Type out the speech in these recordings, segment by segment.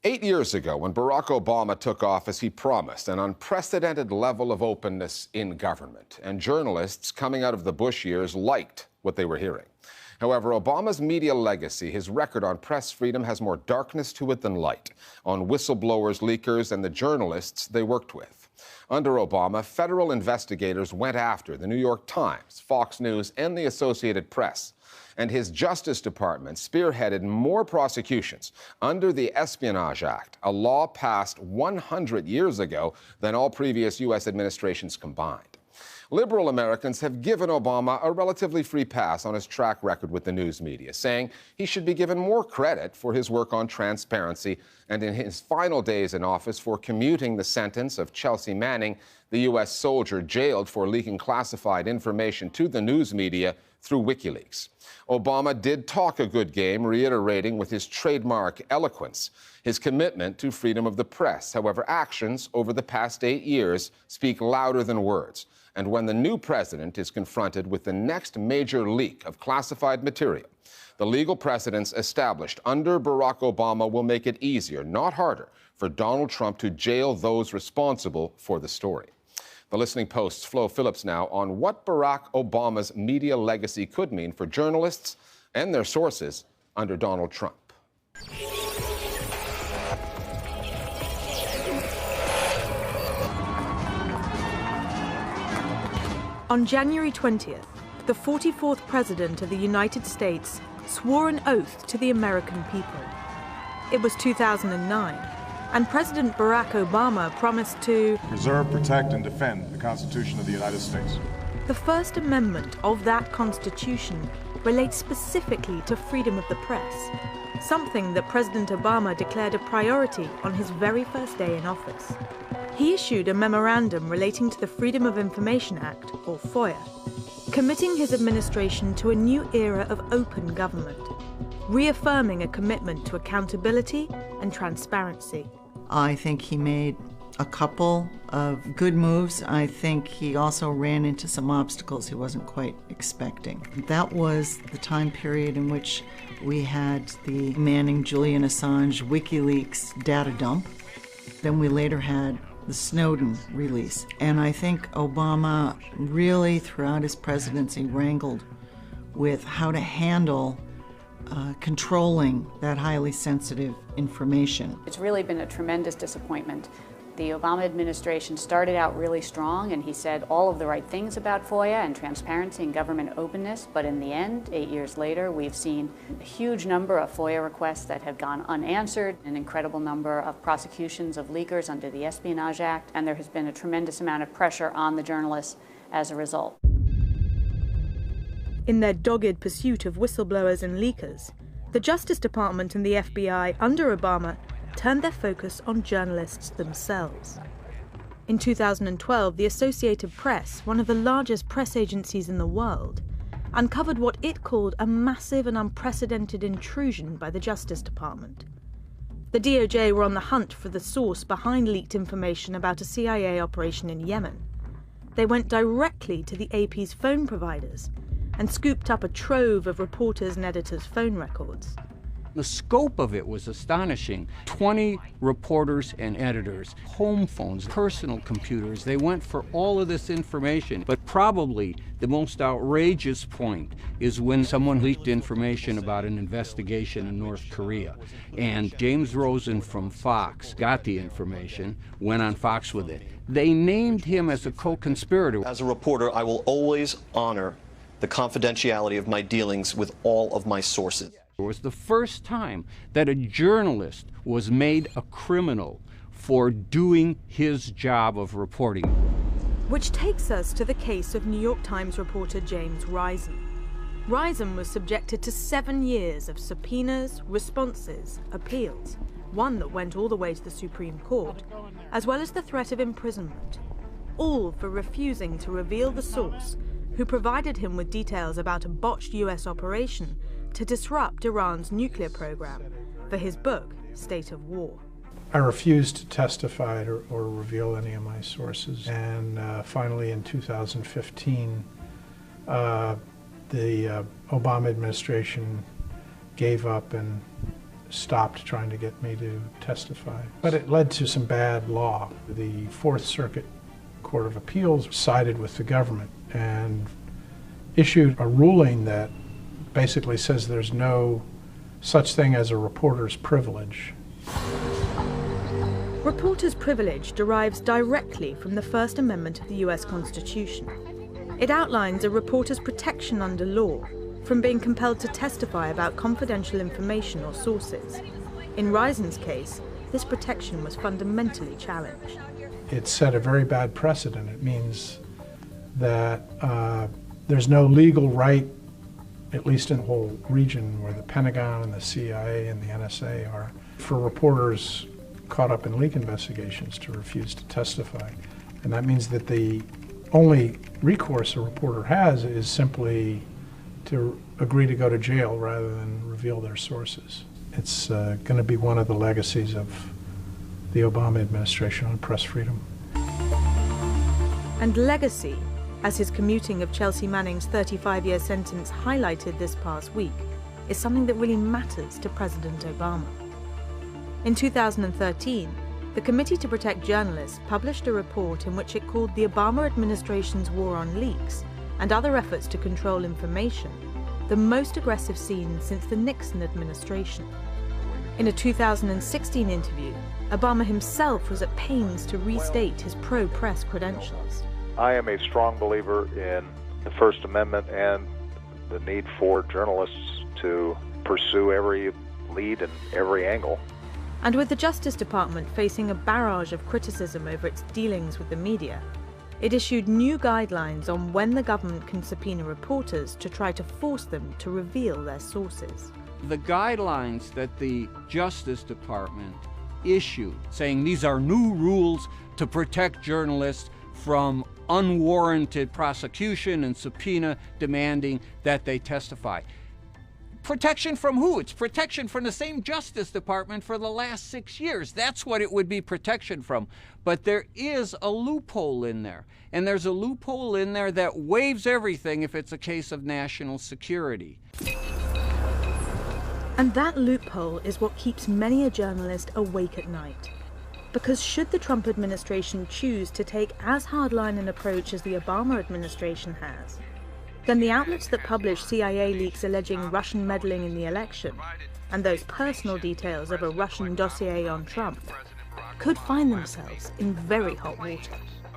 8 years ago, when Barack Obama took office, he promised an unprecedented level of openness in government. And journalists coming out of the Bush years liked what they were hearing. However, Obama's media legacy, his record on press freedom, has more darkness to it than light, on whistleblowers, leakers, and the journalists they worked with. Under Obama, federal investigators went after the New York Times, Fox News, and the Associated Press. And his Justice Department spearheaded more prosecutions under the Espionage Act, a law passed 100 years ago than all previous U.S. administrations combined. Liberal Americans have given Obama a relatively free pass on his track record with the news media, saying he should be given more credit for his work on transparency and in his final days in office for commuting the sentence of Chelsea Manning, the U.S. soldier jailed for leaking classified information to the news media through WikiLeaks. Obama did talk a good game, reiterating with his trademark eloquence his commitment to freedom of the press. However, actions over the past 8 years speak louder than words. And when the new president is confronted with the next major leak of classified material, the legal precedents established under Barack Obama will make it easier, not harder, for Donald Trump to jail those responsible for the story. The Listening Post's Flo Phillips now on what Barack Obama's media legacy could mean for journalists and their sources under Donald Trump. On January 20th, the 44th President of the United States swore an oath to the American people. It was 2009, and President Barack Obama promised to preserve, protect, and defend the Constitution of the United States. The First Amendment of that Constitution relates specifically to freedom of the press, something that President Obama declared a priority on his very first day in office. He issued a memorandum relating to the Freedom of Information Act, or FOIA, committing his administration to a new era of open government, reaffirming a commitment to accountability and transparency. I think he made a couple of good moves. I think he also ran into some obstacles he wasn't quite expecting. That was the time period in which we had the Manning, Julian Assange, WikiLeaks data dump. Then we later had the Snowden release. And I think Obama really, throughout his presidency, wrangled with how to handle controlling that highly sensitive information. It's really been a tremendous disappointment. The Obama administration started out really strong, and he said all of the right things about FOIA and transparency and government openness, but in the end, 8 years later, we've seen a huge number of FOIA requests that have gone unanswered, an incredible number of prosecutions of leakers under the Espionage Act, and there has been a tremendous amount of pressure on the journalists as a result. In their dogged pursuit of whistleblowers and leakers, the Justice Department and the FBI under Obama turned their focus on journalists themselves. In 2012, the Associated Press, one of the largest press agencies in the world, uncovered what it called a massive and unprecedented intrusion by the Justice Department. The DOJ were on the hunt for the source behind leaked information about a CIA operation in Yemen. They went directly to the AP's phone providers and scooped up a trove of reporters' and editors' phone records. The scope of it was astonishing. 20 reporters and editors, home phones, personal computers. They went for all of this information. But probably the most outrageous point is when someone leaked information about an investigation in North Korea. And James Rosen from Fox got the information, went on Fox with it. They named him as a co-conspirator. As a reporter, I will always honor the confidentiality of my dealings with all of my sources. It was the first time that a journalist was made a criminal for doing his job of reporting. Which takes us to the case of New York Times reporter James Risen. Risen was subjected to 7 years of subpoenas, responses, appeals, one that went all the way to the Supreme Court, as well as the threat of imprisonment, all for refusing to reveal the source who provided him with details about a botched US operation to disrupt Iran's nuclear program for his book, State of War. I refused to testify or reveal any of my sources. And finally, in 2015, the Obama administration gave up and stopped trying to get me to testify. But it led to some bad law. The Fourth Circuit Court of Appeals sided with the government and issued a ruling that basically says there's no such thing as a reporter's privilege. Reporter's privilege derives directly from the First Amendment of the US Constitution. It outlines a reporter's protection under law from being compelled to testify about confidential information or sources. In Risen's case, this protection was fundamentally challenged. It set a very bad precedent. It means that there's no legal right, at least in the whole region where the Pentagon and the CIA and the NSA are, for reporters caught up in leak investigations to refuse to testify. And that means that the only recourse a reporter has is simply to agree to go to jail rather than reveal their sources. It's going to be one of the legacies of the Obama administration on press freedom. And legacy, as his commuting of Chelsea Manning's 35-year sentence highlighted this past week, is something that really matters to President Obama. In 2013, the Committee to Protect Journalists published a report in which it called the Obama administration's war on leaks and other efforts to control information the most aggressive seen since the Nixon administration. In a 2016 interview, Obama himself was at pains to restate his pro-press credentials. I am a strong believer in the First Amendment and the need for journalists to pursue every lead and every angle. And with the Justice Department facing a barrage of criticism over its dealings with the media, it issued new guidelines on when the government can subpoena reporters to try to force them to reveal their sources. The guidelines that the Justice Department issued, saying these are new rules to protect journalists from unwarranted prosecution and subpoena demanding that they testify. Protection from who? It's protection from the same Justice Department for the last 6 years. That's what it would be protection from. But there is a loophole in there. And there's a loophole in there that waives everything if it's a case of national security. And that loophole is what keeps many a journalist awake at night. Because should the Trump administration choose to take as hardline an approach as the Obama administration has, then the outlets that publish CIA leaks alleging Russian meddling in the election, and those personal details of a Russian dossier on Trump, could find themselves in very hot water.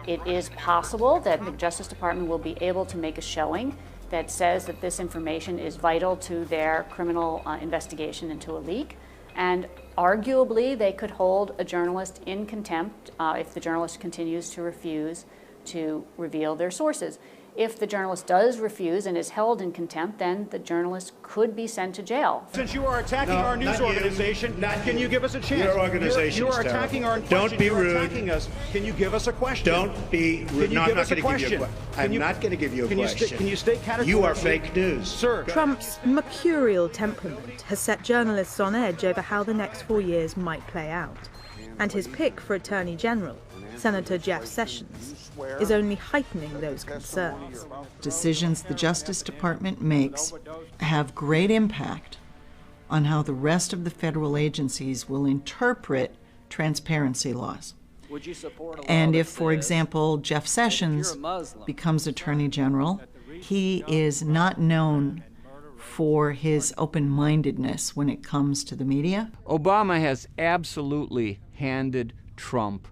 It is possible that the Justice Department will be able to make a showing that says that this information is vital to their criminal investigation into a leak, and arguably they could hold a journalist in contempt if the journalist continues to refuse to reveal their sources. If the journalist does refuse and is held in contempt, then the journalist could be sent to jail. Since you are attacking our news organization, can you give us a chance? Your organization you are attacking our Don't be rude. Attacking us. Can you give us a question? Don't be rude. No, I'm not going to give you a question. I'm not going to give you a question. Can you state categorically? You are fake news. Sir. Trump's mercurial temperament has set journalists on edge over how the next 4 years might play out. And his pick for Attorney General, Senator Jeff Sessions, is only heightening those concerns. Decisions the Justice Department makes have great impact on how the rest of the federal agencies will interpret transparency laws. And if, for example, Jeff Sessions becomes Attorney General, he is not known for his open-mindedness when it comes to the media. Obama has absolutely handed Trump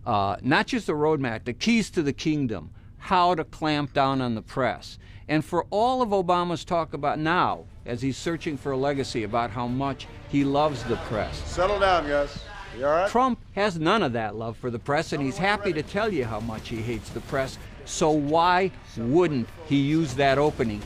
not just a roadmap, the keys to the kingdom, how to clamp down on the press. And for all of Obama's talk about now, as he's searching for a legacy about how much he loves the press. Settle down, guys. You all right? Trump has none of that love for the press, and he's happy to tell you how much he hates the press. So why wouldn't he use that opening